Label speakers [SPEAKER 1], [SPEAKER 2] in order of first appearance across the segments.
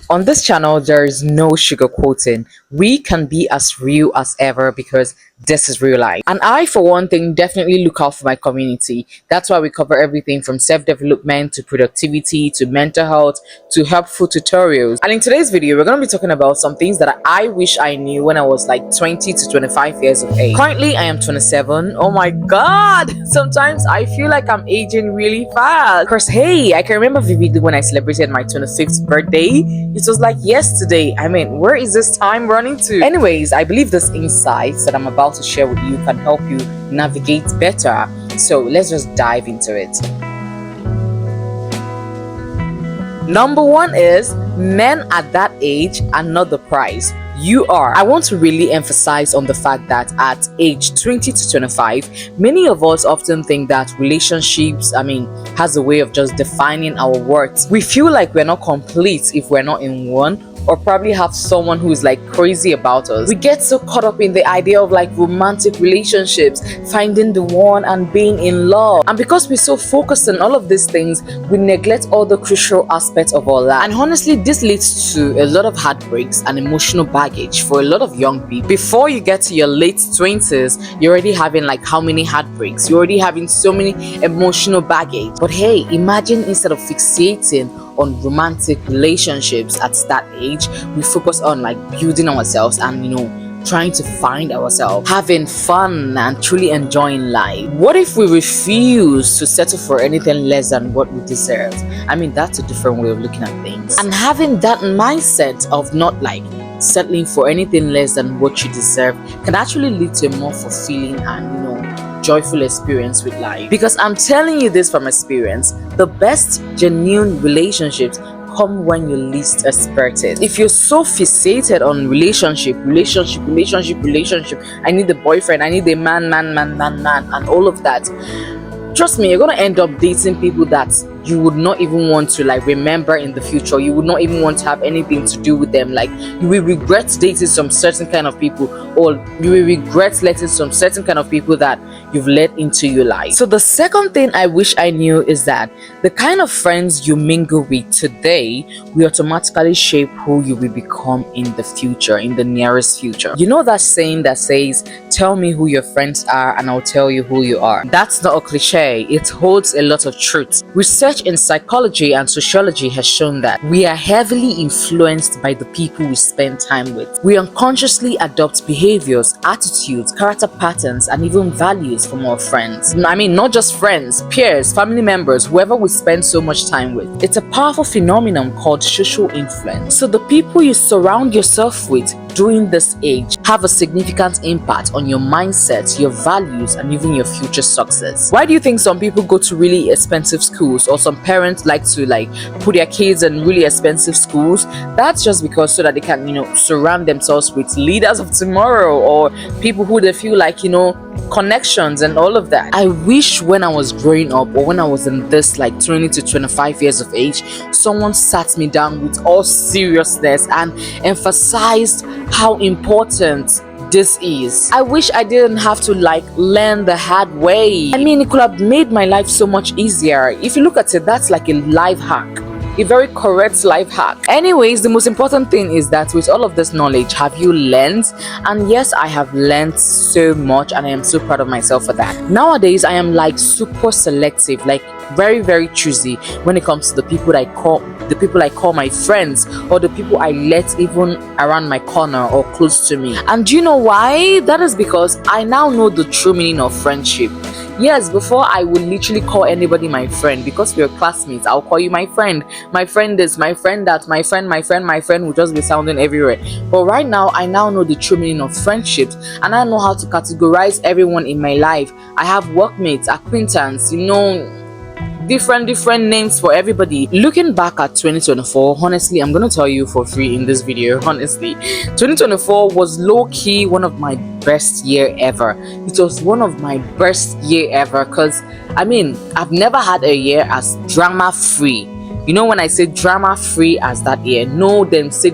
[SPEAKER 1] On this channel, there is no sugarcoating. We can be as real as ever because this is real life. And I, for one thing, definitely look out for my community. That's why we cover everything from self-development to productivity to mental health to helpful tutorials. And in today's video, we're going to be talking about some things that I wish I knew when I was like 20 to 25 years of age. Currently, I am 27. Oh my God! Sometimes I feel like I'm aging really fast. Because hey, I can remember vividly when I celebrated my 25th birthday. It was like yesterday. I mean, where is this time running to? Anyways, I believe these insights that I'm about to share with you can help you navigate better. So let's just dive into it. Number one is men at that age are not the prize. You are. I want to really emphasize on the fact that at age 20 to 25, many of us often think that relationships, has a way of just defining our worth. We feel like we're not complete if we're not in one, or probably have someone who is like crazy about us. We get so caught up in the idea of like romantic relationships, finding the one and being in love. And because we're so focused on all of these things, we neglect all the crucial aspects of all that. And honestly, this leads to a lot of heartbreaks and emotional baggage for a lot of young people. Before you get to your late 20s, you're already having like how many heartbreaks? You're already having so many emotional baggage. But hey, imagine instead of fixating on romantic relationships at that age, we focus on like building ourselves and trying to find ourselves, having fun and truly enjoying life. What if we refuse to settle for anything less than what we deserve? That's a different way of looking at things. And having that mindset of not like settling for anything less than what you deserve can actually lead to a more fulfilling and joyful experience with life. Because I'm telling you this from experience, the best genuine relationships come when you least expect it. If you're so fixated on relationship, I need a boyfriend, I need a man, and all of that, trust me, you're gonna end up dating people that you would not even want to like remember in the future. You would not even want to have anything to do with them. Like, you will regret dating some certain kind of people, or you will regret letting some certain kind of people that you've let into your life. So the second thing I wish I knew is that the kind of friends you mingle with today will automatically shape who you will become in the future, in the nearest future. You know that saying that says, tell me who your friends are and I'll tell you who you are? That's not a cliche. It holds a lot of truth. Research in psychology and sociology has shown that we are heavily influenced by the people we spend time with. We unconsciously adopt behaviors, attitudes, character patterns, and even values from our friends. Not just friends, peers, family members, whoever we spend so much time with. It's a powerful phenomenon called social influence. So the people you surround yourself with during this age have a significant impact on your mindset, your values, and even your future success. Why do you think some people go to really expensive schools, or some parents like to put their kids in really expensive schools? That's just because so that they can surround themselves with leaders of tomorrow, or people who they feel like connections and all of that. I wish when I was growing up, or when I was in this 20 to 25 years of age, someone sat me down with all seriousness and emphasized how important this is. I wish I didn't have to learn the hard way. It could have made my life so much easier. If you look at it, that's like a life hack. A very correct life hack. Anyways, the most important thing is that with all of this knowledge, have you learned? And yes, I have learned so much, and I am so proud of myself for that. Nowadays, I am super selective, very, very choosy when it comes to the people I call my friends, or the people I let even around my corner or close to me. And do you know why? That is because I now know the true meaning of friendship. Yes, before I would literally call anybody my friend because we are classmates. I'll call you my friend. My friend this, my friend that, my friend will just be sounding everywhere. But right now, I now know the true meaning of friendships, and I know how to categorize everyone in my life. I have workmates, acquaintances, different names for everybody. Looking back at 2024, honestly, I'm gonna tell you for free in this video, honestly, 2024 was low-key one of my best year ever. It was one of my best year ever because I've never had a year as drama free. When I say drama free as that year, no them say,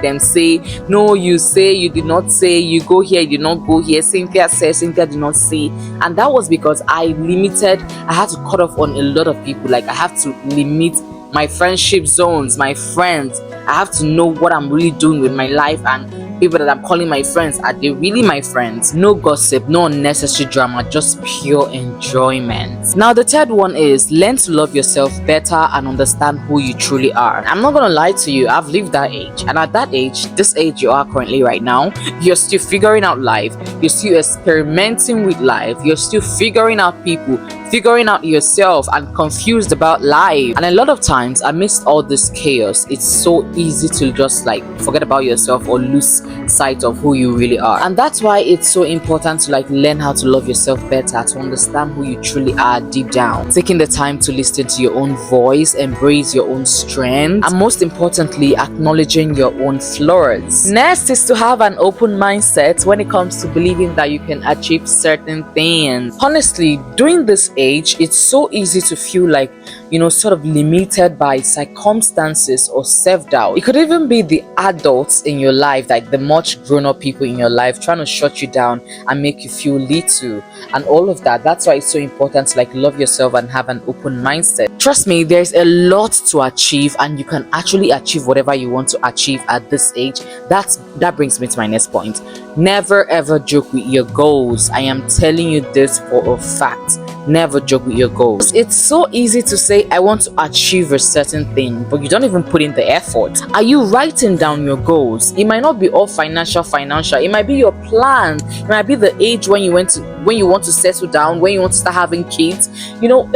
[SPEAKER 1] no you say, you did not say, you go here, you did not go here, Cynthia said, Cynthia did not say. And that was because I had to cut off on a lot of people. I have to limit my friendship zones, my friends. I have to know what I'm really doing with my life, and people that I'm calling my friends, are they really my friends? No gossip, no unnecessary drama, just pure enjoyment. Now the third one is learn to love yourself better and understand who you truly are. I'm not gonna lie to you, I've lived that age, and at that age, this age you are currently right now, you're still figuring out life, you're still experimenting with life, you're still figuring out people, figuring out yourself, and confused about life. And a lot of times amidst all this chaos, it's so easy to just like forget about yourself or lose sight of who you really are. And that's why it's so important to like learn how to love yourself better, to understand who you truly are deep down, taking the time to listen to your own voice, embrace your own strength, and most importantly acknowledging your own flaws. Next is to have an open mindset when it comes to believing that you can achieve certain things. Honestly, during this age, it's so easy to feel like, you know, sort of limited by circumstances or self-doubt. It could even be the adults in your life, like the much grown-up people in your life, trying to shut you down and make you feel little and all of that. That's why it's so important to like love yourself and have an open mindset. Trust me, there's a lot to achieve, and you can actually achieve whatever you want to achieve at this age. That brings me to my next point. Never ever joke with your goals. I am telling you this for a fact. Never joke with your goals. It's so easy to say I want to achieve a certain thing, but you don't even put in the effort. Are you writing down your goals? It might not be all financial. It might be your plan. It might be the age when you want to settle down, when you want to start having kids. You know,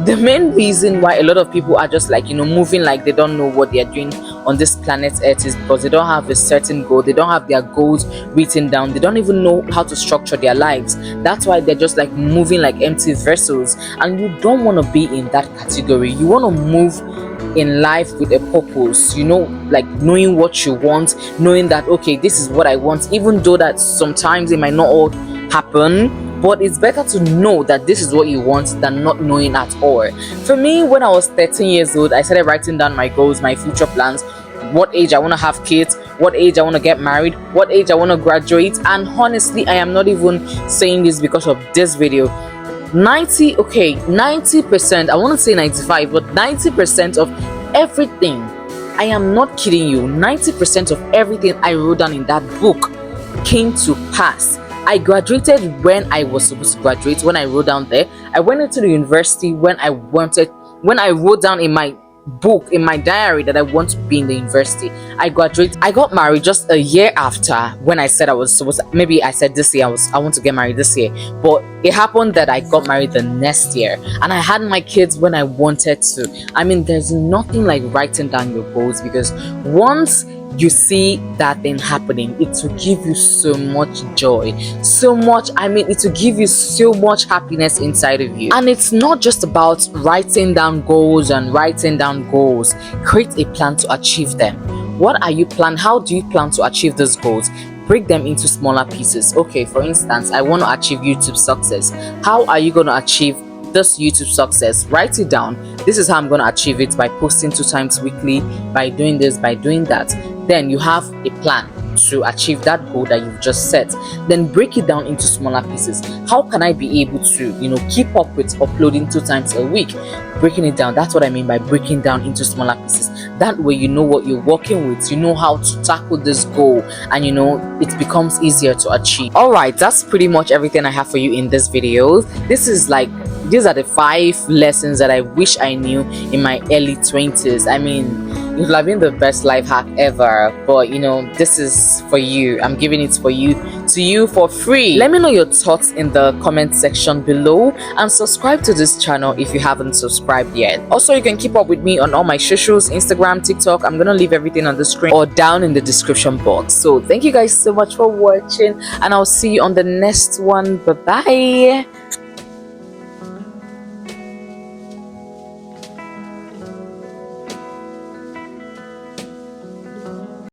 [SPEAKER 1] the main reason why a lot of people are just like, you know, moving like they don't know what they are doing on this planet Earth is because they don't have a certain goal. They don't have their goals written down. They don't even know how to structure their lives. That's why they're just like moving like empty vessels, and you don't want to be in that category. You want to move in life with a purpose, you know, like knowing what you want, knowing that okay, this is what I want, even though that sometimes it might not all happen. But it's better to know that this is what you want than not knowing at all. For me, when I was 13 years old, I started writing down my goals, my future plans, what age I want to have kids, what age I want to get married, what age I want to graduate. And honestly, I am not even saying this because of this video. 90%, I want to say 95, but 90% of everything, I am not kidding you, 90% of everything I wrote down in that book came to pass. I graduated when I was supposed to graduate, when I wrote down there. I went into the university when I wrote down in my book, in my diary, that I want to be in the university. I graduated. I got married just a year after when I said I was supposed to. Maybe I said this year I want to get married this year, but it happened that I got married the next year, and I had my kids when I wanted to. I mean, there's nothing like writing down your goals, because once you see that thing happening, it will give you so much joy, so much, I mean, it will give you so much happiness inside of you. And it's not just about writing down goals. Create a plan to achieve them. What are you planning? How do you plan to achieve those goals? Break them into smaller pieces. Okay, for instance, I want to achieve YouTube success. How are you going to achieve this YouTube success? Write it down. This is how I'm going to achieve it, by posting 2 times weekly, by doing this, by doing that. Then you have a plan to achieve that goal that you've just set. Then break it down into smaller pieces. How can I be able to, you know, keep up with uploading 2 times a week? Breaking it down. That's what I mean by breaking down into smaller pieces. That way you know what you're working with, you know how to tackle this goal, and you know it becomes easier to achieve. All right, that's pretty much everything I have for you in this video. These are the 5 lessons that I wish I knew in my early 20s. I mean, it would have been the best life hack ever, but you know, this is for you. I'm giving it to you for free. Let me know your thoughts in the comment section below, and subscribe to this channel if you haven't subscribed yet. Also, you can keep up with me on all my socials, Instagram, TikTok. I'm gonna leave everything on the screen or down in the description box. So thank you guys so much for watching, and I'll see you on the next one. Bye bye.